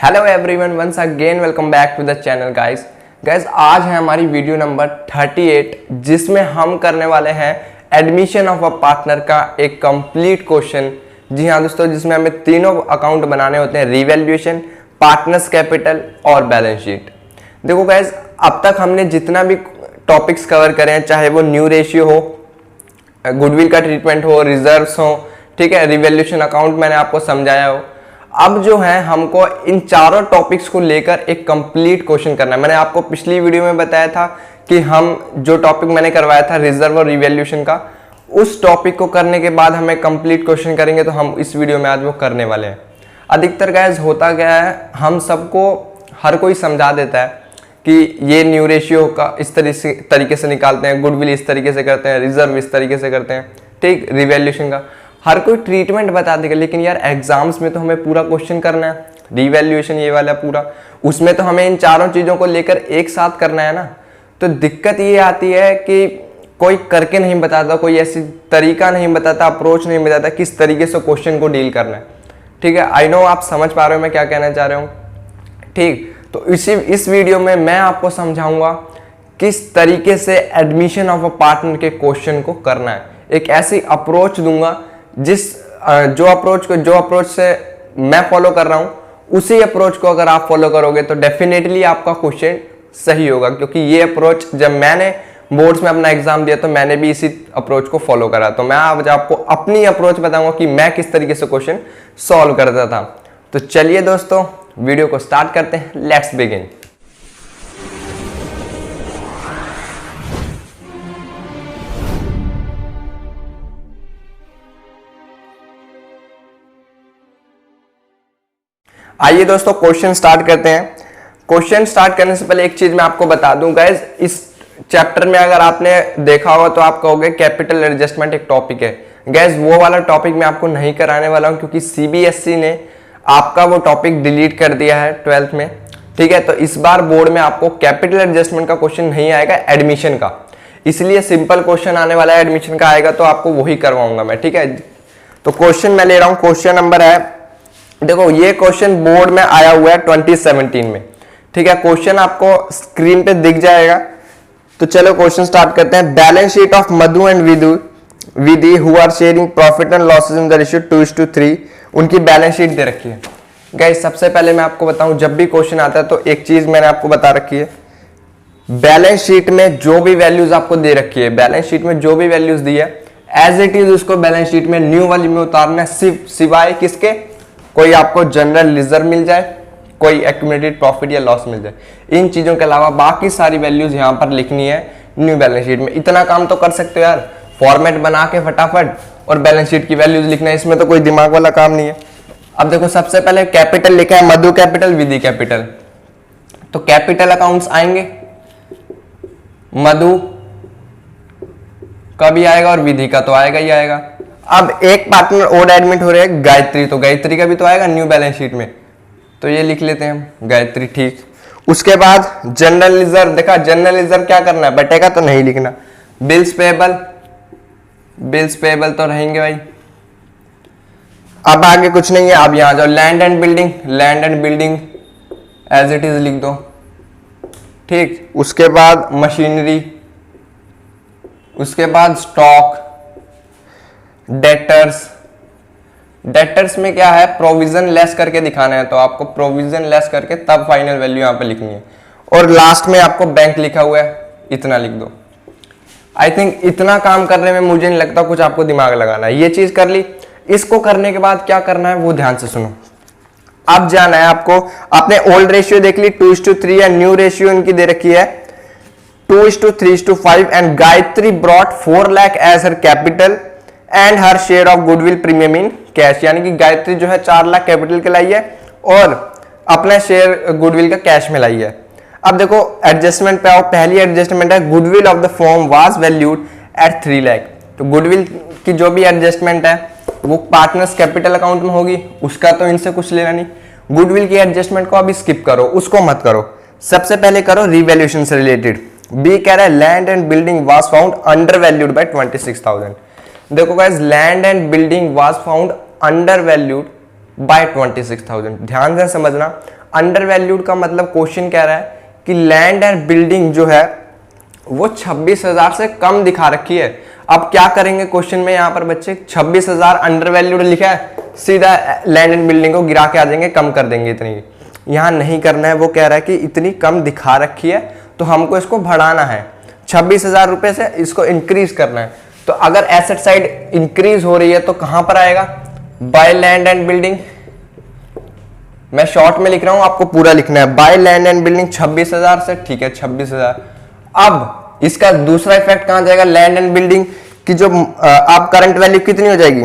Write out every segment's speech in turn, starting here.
Hello everyone, once again welcome back to the channel guys. आज है हमारी video number 38 जिसमें हम करने वाले हैं एडमिशन ऑफ अ पार्टनर का एक कंप्लीट क्वेश्चन। जी हाँ दोस्तों, जिसमें हमें तीनों अकाउंट बनाने होते हैं, रिवैल्यूएशन, पार्टनर्स कैपिटल और बैलेंस शीट। देखो गाइस, अब तक हमने जितना भी टॉपिक्स कवर करे हैं, चाहे वो न्यू रेशियो हो, गुडविल का ट्रीटमेंट हो, रिजर्व्स हो, ठीक है, रिवैल्यूएशन अकाउंट मैंने आपको समझाया हो। अब जो है हमको इन चारों टॉपिक्स को लेकर एक कंप्लीट क्वेश्चन करना है। मैंने आपको पिछली वीडियो में बताया था कि हम जो टॉपिक मैंने करवाया था रिजर्व और रिवैल्यूएशन का, उस टॉपिक को करने के बाद हमें कंप्लीट क्वेश्चन करेंगे, तो हम इस वीडियो में आज वो करने वाले हैं। अधिकतर गाइस होता क्या है, हम सबको हर कोई समझा देता है कि ये न्यू रेशियो का इस तरीके से निकालते हैं, गुडविल इस तरीके से करते हैं, रिजर्व इस तरीके से करते हैं, ठीक, रिवैल्यूएशन का हर कोई ट्रीटमेंट बता देगा। लेकिन यार एग्जाम्स में तो हमें पूरा क्वेश्चन करना है, रिवैल्यूएशन ये वाला पूरा, उसमें तो हमें इन चारों चीज़ों को लेकर एक साथ करना है ना। तो दिक्कत ये आती है कि कोई करके नहीं बताता, कोई ऐसी तरीका नहीं बताता, अप्रोच नहीं बताता किस तरीके से क्वेश्चन को डील करना है। ठीक है, आई नो आप समझ पा रहे हो मैं क्या कहना चाह रहा हूँ। ठीक, तो इस वीडियो में मैं आपको समझाऊंगा किस तरीके से एडमिशन ऑफ अ पार्टनर के क्वेश्चन को करना है। एक ऐसी अप्रोच दूंगा जो अप्रोच से मैं फॉलो कर रहा हूं, उसी अप्रोच को अगर आप फॉलो करोगे तो डेफिनेटली आपका क्वेश्चन सही होगा। क्योंकि ये अप्रोच जब मैंने बोर्ड्स में अपना एग्जाम दिया तो मैंने भी इसी अप्रोच को फॉलो करा। तो मैं आज आपको अपनी अप्रोच बताऊंगा कि मैं किस तरीके से क्वेश्चन सॉल्व करता था। तो चलिए दोस्तों, वीडियो को स्टार्ट करते हैं। Let's begin. आइए दोस्तों, क्वेश्चन स्टार्ट करते हैं। क्वेश्चन स्टार्ट करने से पहले एक चीज मैं आपको बता दूं गाइस, इस चैप्टर में अगर आपने देखा होगा तो आप कहोगे कैपिटल एडजस्टमेंट एक टॉपिक है। गाइस वो वाला टॉपिक मैं आपको नहीं कराने वाला हूं, क्योंकि सीबीएसई ने आपका वो टॉपिक डिलीट कर दिया है 12th में। ठीक है, तो इस बार बोर्ड में आपको कैपिटल एडजस्टमेंट का क्वेश्चन नहीं आएगा, एडमिशन का। इसलिए सिंपल क्वेश्चन आने वाला है, एडमिशन का आएगा तो आपको वही करवाऊंगा मैं। ठीक है, तो क्वेश्चन मैं ले रहा हूं, क्वेश्चन नंबर है, देखो ये क्वेश्चन बोर्ड में आया हुआ है 2017 में। ठीक है, क्वेश्चन आपको स्क्रीन पे दिख जाएगा। तो चलो क्वेश्चन स्टार्ट करते हैं। Balance sheet of Madhu and Vidhi who are sharing profit and losses in the ratio 2:3, उनकी बैलेंस शीट दे रखी है। गाइस सबसे पहले मैं आपको बताऊं, जब भी क्वेश्चन आता है तो एक चीज मैंने आपको बता रखी है, बैलेंस शीट में जो भी वैल्यूज आपको दे रखी है, बैलेंस शीट में जो भी वैल्यूज दी है एज इट इज उसको बैलेंस शीट में न्यू वाली में उतारना है, सिवाय किसके, कोई आपको जनरल रिजर्व मिल जाए, कोई एक्यूमुलेटेड प्रॉफिट या लॉस मिल जाए, इन चीजों के अलावा बाकी सारी वैल्यूज यहां पर लिखनी है न्यू बैलेंस शीट में। इतना काम तो कर सकते हो यार, फॉर्मेट बना के फटाफट और बैलेंस शीट की वैल्यूज लिखना है, इसमें तो कोई दिमाग वाला काम नहीं है। अब देखो सबसे पहले कैपिटल लिखा है, मधु कैपिटल, विधि कैपिटल, तो कैपिटल अकाउंट्स आएंगे, मधु का भी आएगा और विधि का तो आएगा ही आएगा। अब एक पार्टनर और एडमिट हो रहे हैं गायत्री, तो गायत्री का भी तो आएगा न्यू बैलेंस शीट में, तो ये लिख लेते हैं हम गायत्री। ठीक, उसके बाद जनरल रिजर्व, देखा जनरल रिजर्व क्या करना है, बटेगा तो नहीं लिखना। बिल्स पेबल तो रहेंगे भाई। अब आगे कुछ नहीं है, अब यहां जाओ, land and building as it is लिख दो। ठीक, उसके बाद मशीनरी, उसके बाद स्टॉक, डेटर्स में क्या है, प्रोविजन लेस करके दिखाना है, तो आपको प्रोविजन लेस करके तब फाइनल वैल्यू यहां पे लिखनी है। और लास्ट में आपको बैंक लिखा हुआ है, इतना लिख दो। आई थिंक इतना काम करने में मुझे नहीं लगता कुछ आपको दिमाग लगाना है। ये चीज कर ली, इसको करने के बाद क्या करना है वो ध्यान से सुनो। अब जाना है आपको, आपने ओल्ड रेशियो देख ली 2:3 है, न्यू रेशियो इनकी दे रखी है 2:3:5, and Gayatri brought 4 lakh as her capital and her share of goodwill premium in cash, यानी कि गायत्री जो है 4 लाख कैपिटल के लाई है और अपना शेयर गुडविल का कैश में लाई है। अब देखो एडजस्टमेंट पे आओ, पहली एडजस्टमेंट है goodwill of the firm was valued at 3 lakh. तो गुडविल की जो भी एडजस्टमेंट है वो पार्टनर्स कैपिटल अकाउंट में होगी, उसका तो इनसे कुछ लेना नहीं। गुडविल की एडजस्टमेंट को अभी स्किप करो, उसको मत करो, सबसे पहले करो रिवैल्यूएशन से रिलेटेड। बी कह रहा है land and building was found under valued bye 26,000। देखो guys, land and building was found under valued bye 26,000। ध्यान से समझना, अंडर वैल्यूड का मतलब क्वेश्चन कह रहा है कि लैंड एंड बिल्डिंग जो है वो 26,000 से कम दिखा रखी है। अब क्या करेंगे क्वेश्चन में यहाँ पर बच्चे, 26,000 अंडर वैल्यूड लिखा है, सीधा लैंड एंड बिल्डिंग को गिरा के आ जाएंगे, कम कर देंगे इतनी। यहाँ नहीं करना है, वो कह रहा है कि इतनी कम दिखा रखी है तो हमको इसको बढ़ाना है, 26,000 रुपये से इसको इंक्रीज करना है। तो अगर एसेट साइड इंक्रीज हो रही है तो कहां पर आएगा, बाय लैंड एंड बिल्डिंग। मैं शॉर्ट में लिख रहा हूं, आपको पूरा लिखना है, बाय लैंड एंड बिल्डिंग 26,000 से, ठीक है 26,000। अब इसका दूसरा इफेक्ट कहां जाएगा, लैंड एंड बिल्डिंग की जो आप करंट वैल्यू कितनी हो जाएगी,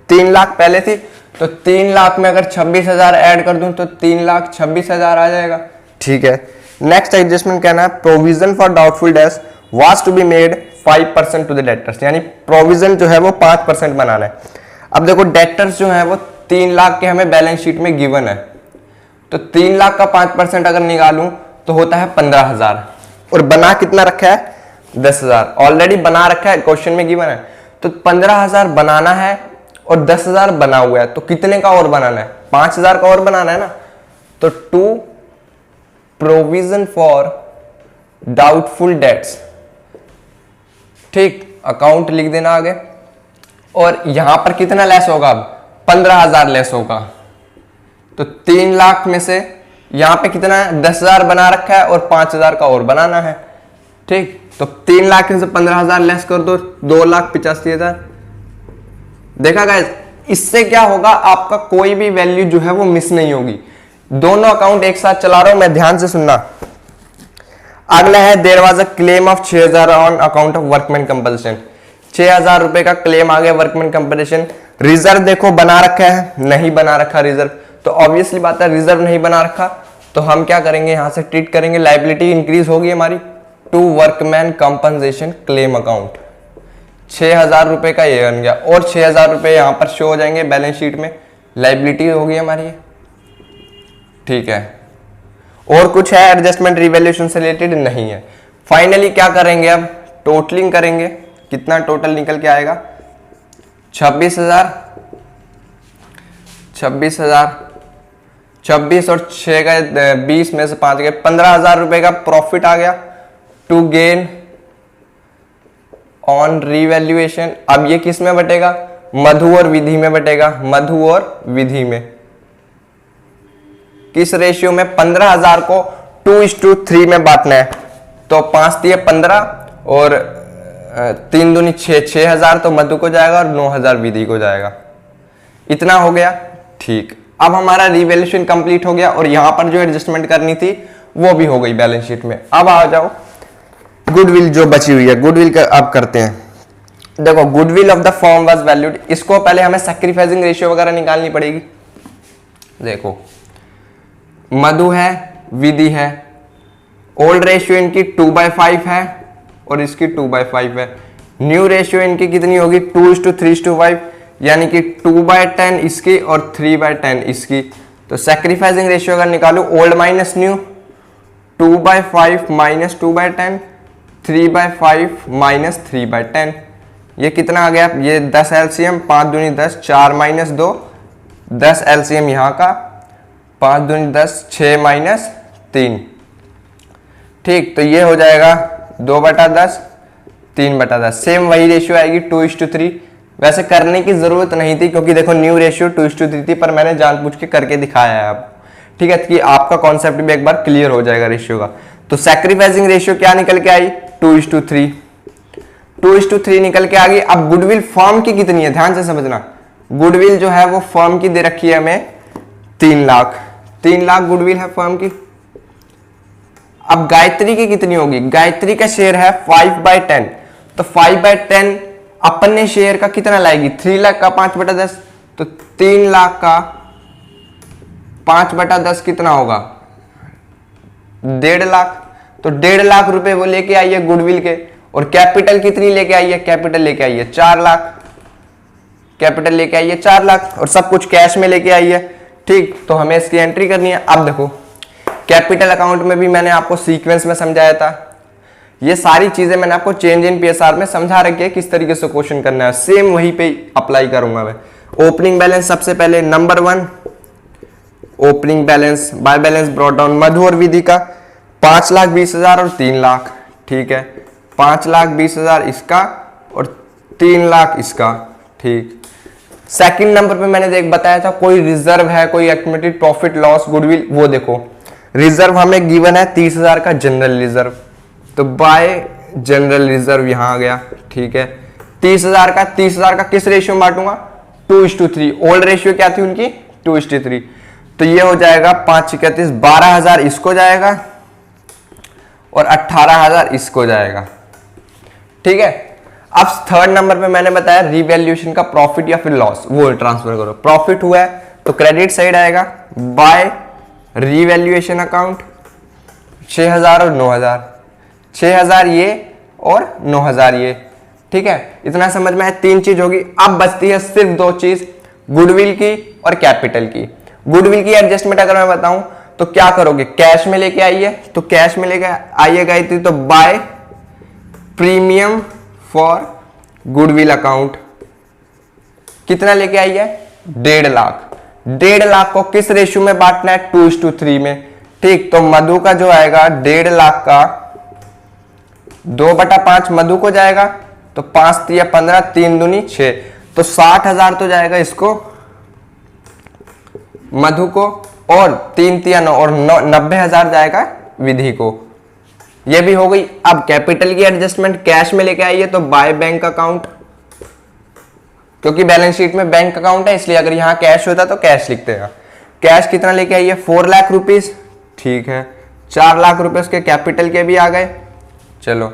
3 लाख पहले थी, तो 3 लाख में अगर 26,000 ऐड कर दूं तो 3,26,000 आ जाएगा, ठीक है। नेक्स्ट एडजस्टमेंट कहना है, provision for doubtful debts was to be made 5% to the debtors, यानी प्रोविजन जो है वो 5% बनाना है। अब देखो डेटर्स जो है वो 3 लाख के हमें बैलेंस शीट में गिवन है, तो 3 लाख का 5% अगर निकालूं तो होता है 15,000, और बना कितना रखा है 10,000, ऑलरेडी बना रखा है, क्वेश्चन में गिवन है। तो 15,000 बनाना है और 10,000 बना हुआ है, तो कितने का और बनाना है, 5,000 का और बनाना है ना। तो to provision for doubtful debts, ठीक, अकाउंट लिख देना आगे, और यहां पर कितना लेस होगा, अब 15,000 लेस होगा। तो 3 लाख में से यहां पे कितना है, 10,000 बना रखा है और 5,000 का और बनाना है, ठीक। तो 3 लाख में से 15,000 लेस कर दो, 2,85,000। देखा गाइस, इससे क्या होगा, आपका कोई भी वैल्यू जो है वो मिस नहीं होगी। दोनों अकाउंट एक साथ चला रहा हूं मैं, ध्यान से सुनना। अगला है, there was a claim of 6,000 on account of workman compensation, 6,000 रुपए का क्लेम आ गया वर्कमैन कंपल्सन। रिजर्व देखो बना रखा है, नहीं बना रखा रिजर्व, तो ऑब्वियसली बात है रिजर्व नहीं बना रखा, तो हम क्या करेंगे, यहां से ट्रीट करेंगे, लायबिलिटी इंक्रीज होगी हमारी to workman compensation claim account. 6,000 रुपए का ये बन गया, और 6,000 रुपए यहां पर शो हो जाएंगे बैलेंस शीट में, लायबिलिटी होगी हमारी, ठीक है। और कुछ है एडजस्टमेंट रिवैल्यूएशन से रिलेटेड, नहीं है। फाइनली क्या करेंगे, अब टोटलिंग करेंगे, कितना टोटल निकल के आएगा, 26,000, 26 और 6 गए 20 में से 5 गए, 15,000 रुपए का प्रॉफिट आ गया टू गेन ऑन रिवैल्यूएशन। अब ये किस में बटेगा, मधु और विधि में बटेगा, मधु और विधि में। किस रेशियो में, 15,000 को 2:3 में बांटना है, तो 5 दिए 15 और 3 दूनी 6, 6,000 तो मधु को जाएगा और 9,000 विधि को जाएगा। इतना हो गया, ठीक। अब हमारा रिवैल्यूएशन कंप्लीट हो गया, और यहां पर जो एडजस्टमेंट करनी थी वो भी हो गई बैलेंस शीट में। अब आ जाओ गुडविल जो बची हुई है, गुडविल का अब करते हैं। देखो goodwill of the firm was valued, इसको पहले हमें सैक्रिफाइसिंग रेशियो वगैरह निकालनी पड़ेगी। देखो मधु है, विधि है, ओल्ड रेशियो इनकी 2/5 है और इसकी 2/5 है। न्यू रेशियो इनकी कितनी होगी, 2:3:5, यानी कि 2/10 इसकी और 3/10 इसकी। तो सैक्रिफाइसिंग रेशियो अगर निकालू, old minus new, 2/5 minus 2/10, 3/5 minus 3/10, ये कितना आ गया, ये 10 एलसीएम, 5 दूनी 10, 4 माइनस 2, 10 एलसीएम यहाँ का, 5 दूनी 10, 6 माइनस 3, ठीक। तो ये हो जाएगा 2/10, 3/10, सेम वही रेशियो आएगी 2:3। वैसे करने की जरूरत नहीं थी, क्योंकि देखो न्यू रेशियो 2:3 थी, पर मैंने जानबूझ के करके दिखाया है अब, ठीक है, कि आपका कॉन्सेप्ट भी एक बार क्लियर हो जाएगा रेशियो का। तो सैक्रिफाइसिंग रेशियो क्या निकल के आई, 2:3, 2:3 निकल के आ गई। अब गुडविल फर्म की कितनी है, ध्यान से समझना, गुडविल जो है वो फर्म की दे रखी है हमें 3 लाख, 3 लाख गुडविल है फर्म की। अब गायत्री की कितनी होगी, गायत्री का शेयर है 5/10, तो 5/10 अपने शेयर का कितना लाएगी, 3 लाख का 5/10, तो 3 लाख का 5/10 कितना होगा, 1.5 लाख। तो 1.5 लाख रुपए वो लेके आई है गुडविल के, और कैपिटल कितनी लेके आई है, कैपिटल लेके आई है 4 लाख, कैपिटल लेके आई है 4 लाख, और सब कुछ कैश में लेके आई है, ठीक। तो हमें इसकी एंट्री करनी है। अब देखो कैपिटल अकाउंट में भी मैंने आपको सीक्वेंस में समझाया था, ये सारी चीजें मैंने आपको चेंज इन पीएसआर में समझा रखी है किस तरीके से क्वेश्चन करना है, सेम वहीं पे अप्लाई करूंगा मैं। ओपनिंग बैलेंस सबसे पहले number 1, opening balance by balance brought down Madhu और विधि का 5,20,000 और 3 लाख, ठीक है, 5,20,000 इसका और 3 लाख इसका, ठीक। सेकंड नंबर पे मैंने देख बताया था कोई रिजर्व है, कोई एक्यूमुलेटेड प्रॉफिट लॉस गुडविल, वो देखो रिजर्व हमें गिवन है 30,000 का जनरल रिजर्व, तो बाय जनरल रिजर्व यहां आ गया, ठीक है। 30,000 का किस रेशियो में बांटूंगा, 2:3। ओल्ड रेशियो क्या थी उनकी, 2:3। तो ये हो जाएगा 531, 12,000 इसको जाएगा और 18,000 इसको जाएगा, ठीक है। अब थर्ड नंबर पे मैंने बताया रिवैल्यूएशन का प्रॉफिट या फिर लॉस, वो ट्रांसफर करो। प्रॉफिट हुआ है तो क्रेडिट साइड आएगा बाय रिवैल्यूएशन अकाउंट 6,000 और 9,000, 6,000 ये और 9,000 ये, ठीक है। इतना समझ में आया, 3 चीज होगी। अब बचती है सिर्फ 2 चीज, गुडविल की और कैपिटल की। गुडविल की एडजस्टमेंट अगर मैं बताऊं तो क्या करोगे, कैश में लेके आइए, तो कैश में लेके आइएगा तो by premium for goodwill account कितना लेके आई है, 1.5 लाख। 1.5 लाख को किस रेशियो में बांटना है, 2:3 में, ठीक। तो मधु का जो आएगा 1.5 लाख का 2/5 मधु को जाएगा, तो 5 तिया 15, 3 दूनी 6, तो 60,000 तो जाएगा इसको मधु को, और 3 तिया 9 और 90,000 जाएगा विधि को। ये भी हो गई। अब कैपिटल की एडजस्टमेंट कैश में लेके आइए तो बाय बैंक अकाउंट, क्योंकि बैलेंस शीट में बैंक अकाउंट है इसलिए अगर यहां कैश होता तो कैश लिखते हैं। कैश कितना लेके आइए, 4 लाख रुपीस, ठीक है। 4 लाख रुपए उसके कैपिटल के भी आ गए। चलो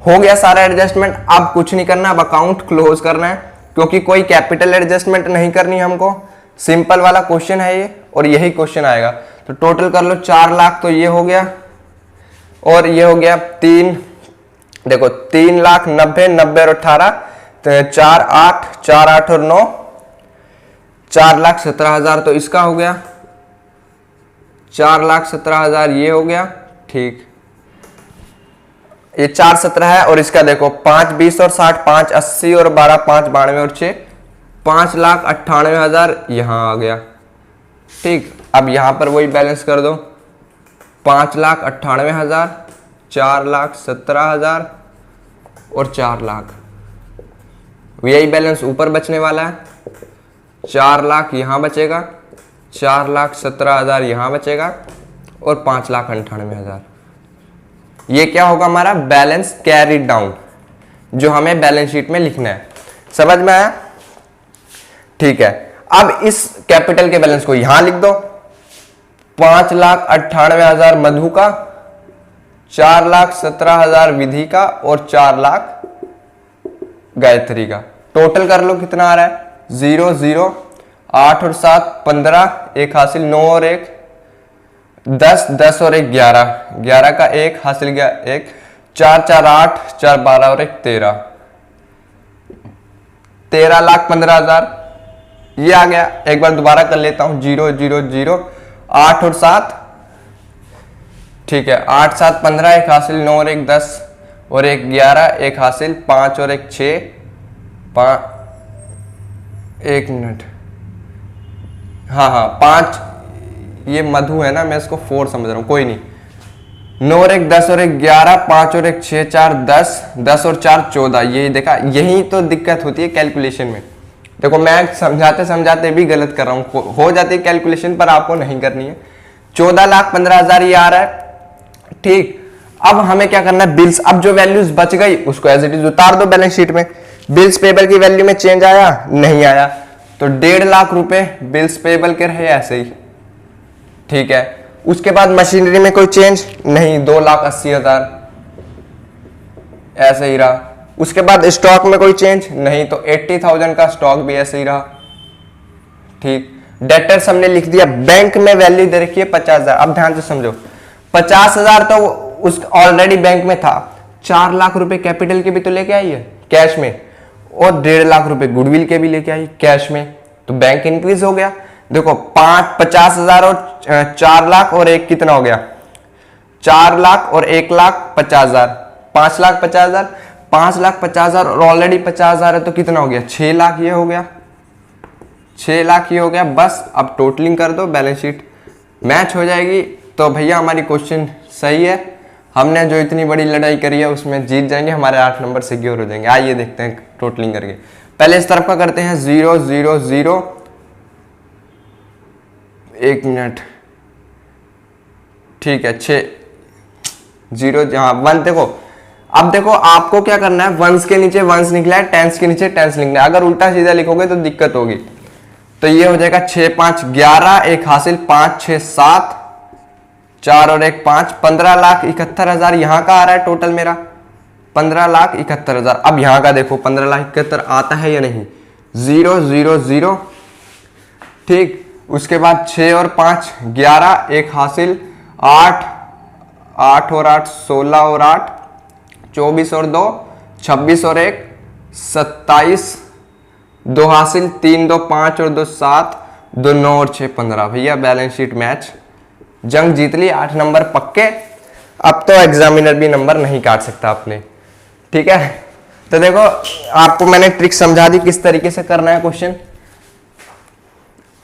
हो गया सारा एडजस्टमेंट। अब कुछ नहीं करना, अब अकाउंट क्लोज करना है, क्योंकि कोई कैपिटल एडजस्टमेंट नहीं करनी हमको। सिंपल वाला क्वेश्चन है ये और यही क्वेश्चन आएगा। तो टोटल कर लो 4 लाख, तो ये हो गया और ये हो गया 3, देखो 3,90,000, 90 और 18, तो 4 8 और 9, 4,17,000 तो इसका हो गया, 4,17,000 ये हो गया, ठीक। ये 417 है और इसका देखो 5 20 और 60, 5 80 और 12 5 92 और 6, 5,98,000 यहां आ गया, ठीक। अब यहां पर वही बैलेंस कर दो, 5,98,000, 4,17,000 और 4 लाख, यही बैलेंस ऊपर बचने वाला है। 4 लाख यहां बचेगा, 4,17,000 यहां बचेगा और 5,98,000। ये क्या होगा हमारा बैलेंस कैरीड डाउन, जो हमें बैलेंस शीट में लिखना है। समझ में आया, ठीक है। अब इस कैपिटल के बैलेंस को यहां लिख दो, 5,98,000 मधु का, 4,17,000 विधि का और 4 लाख गायत्री का। टोटल कर लो कितना आ रहा है, 0 0, 8 और 7 15, 1 हासिल, 9 और 1 10, 10 और 1 11, 11 का 1 हासिल गया 1, 4 4 8, 4 12 और 1 13, 13,15,000 ये आ गया। एक बार दोबारा कर लेता हूं, 0 0 0, 8 और 7, ठीक है, 8 7 15, 1 हासिल, 9 और 1 10 और 1 11, 1 हासिल, 5 और 1 6, 1 मिनट, हाँ 5, ये मधु है ना, मैं इसको 4 समझ रहा हूं, कोई नहीं। 9 और 1 10 और 1 11, 5 और 1 6 4 10, 10 और 4 14। ये देखा, यही तो दिक्कत होती है कैलकुलेशन में। देखो मैं समझाते समझाते भी गलत कर रहा हूं, हो जाती है कैलकुलेशन पर आपको नहीं करनी है। 14,15,000 ये आ रहा है, ठीक। अब हमें क्या करना है, बिल्स, अब जो वैल्यूज बच गई उसको एज इट इज उतार दो बैलेंस शीट में। बिल्स पेबल की वैल्यू में चेंज आया, नहीं आया, तो 1.5 लाख रुपए बिल्स पेबल के रहे ऐसे ही, ठीक है। उसके बाद मशीनरी में कोई चेंज नहीं, 2,80,000 ऐसे ही रहा। उसके बाद स्टॉक में कोई चेंज नहीं, तो 80,000 का स्टॉक भी ऐसे ही रहा, ठीक। डेटर्स हमने लिख दिया, बैंक में वैल्यू दे रखी है 50,000। अब ध्यान से समझो, 50,000 तो उस ऑलरेडी बैंक में था, 4 लाख रुपए कैपिटल के भी तो लेके आई है कैश में, और 1.5 लाख रुपए गुडविल के भी लेके आई कैश में, तो बैंक इंक्रीज हो गया। देखो 50,000 और 4 लाख और एक कितना हो गया, 4 लाख और 1,50,000, 5,50,000, 5,50,000 और ऑलरेडी 50,000 है तो कितना हो गया, 6 लाख ये हो गया, 6 लाख ये हो गया। बस अब टोटलिंग कर दो बैलेंस शीट, मैच हो जाएगी तो भैया हमारी क्वेश्चन सही है, हमने जो इतनी बड़ी लड़ाई करी है उसमें जीत जाएंगे, हमारे 8 नंबर सिक्योर हो जाएंगे। आइए देखते हैं टोटलिंग करके। पहले इस तरफ का करते हैं 0 0 0, 1 मिनट, ठीक है 6 0 जहाँ 1। देखो अब देखो आपको क्या करना है, वंस के नीचे वंस निकला है, टेंस के नीचे टेंस लिखना है। अगर उल्टा सीधा लिखोगे तो दिक्कत होगी। तो ये हो जाएगा 6 5 11, एक हासिल 5 6 7, 4 और 1 5, 15,71,000 यहाँ का आ रहा है टोटल मेरा, 15,71,000। अब यहाँ का देखो 15,71,000 आता है या नहीं, 0 0 0, ठीक। उसके बाद 6 और 5 11, एक हासिल 8, 8 और 8 16 और 8 24 और 2 26 और 1 27, 2 हासिल 3 2 5 और 2 7, 2 9 और 6 15। भैया बैलेंस शीट मैच, जंग जीत ली, 8 नंबर पक्के। अब तो एग्जामिनर भी नंबर नहीं काट सकता अपने, ठीक है। तो देखो आपको मैंने ट्रिक समझा दी किस तरीके से करना है क्वेश्चन।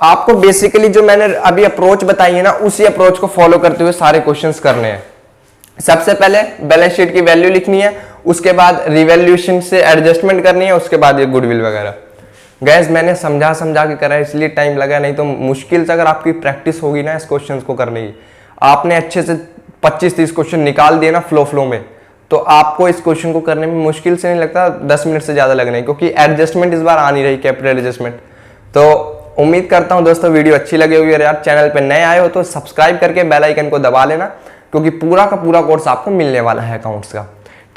आपको बेसिकली जो मैंने अभी अप्रोच बताई है ना, उसी अप्रोच को फॉलो करते हुए सारे क्वेश्चंस करने हैं। सबसे पहले बैलेंस शीट की वैल्यू लिखनी है, उसके बाद रिवैल्यूएशन से एडजस्टमेंट करनी है, उसके बाद ये गुडविल वगैरह। गैस मैंने समझा के करा है इसलिए टाइम लगा, नहीं तो मुश्किल से अगर आपकी प्रैक्टिस होगी ना इस क्वेश्चन को करने की, आपने अच्छे से 25-30 क्वेश्चन निकाल दिए ना फ्लो में, तो आपको इस क्वेश्चन को करने में मुश्किल से नहीं लगता 10 मिनट से ज्यादा लगने, क्योंकि एडजस्टमेंट इस बार आ नहीं रही, कैपिटल एडजस्टमेंट। तो उम्मीद करता हूं दोस्तों वीडियो अच्छी लगी होगी, और यार चैनल पे नए आए हो तो सब्सक्राइब करके बेल आइकन को दबा लेना, क्योंकि पूरा का पूरा कोर्स आपको मिलने वाला है अकाउंट्स का,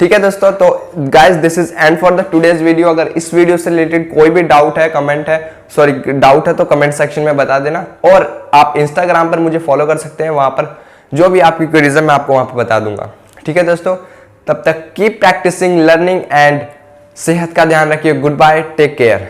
ठीक है दोस्तों। तो guys this is and for the today's video. अगर इस वीडियो से रिलेटेड कोई भी डाउट है डाउट है तो कमेंट सेक्शन में बता देना, और आप इंस्टाग्राम पर मुझे फॉलो कर सकते हैं, वहां पर जो भी आपकी क्वेरीज है मैं आपको वहां पर बता दूंगा, ठीक है दोस्तों। तब तक कीप प्रैक्टिसिंग, लर्निंग एंड सेहत का ध्यान रखिए। Goodbye, take care.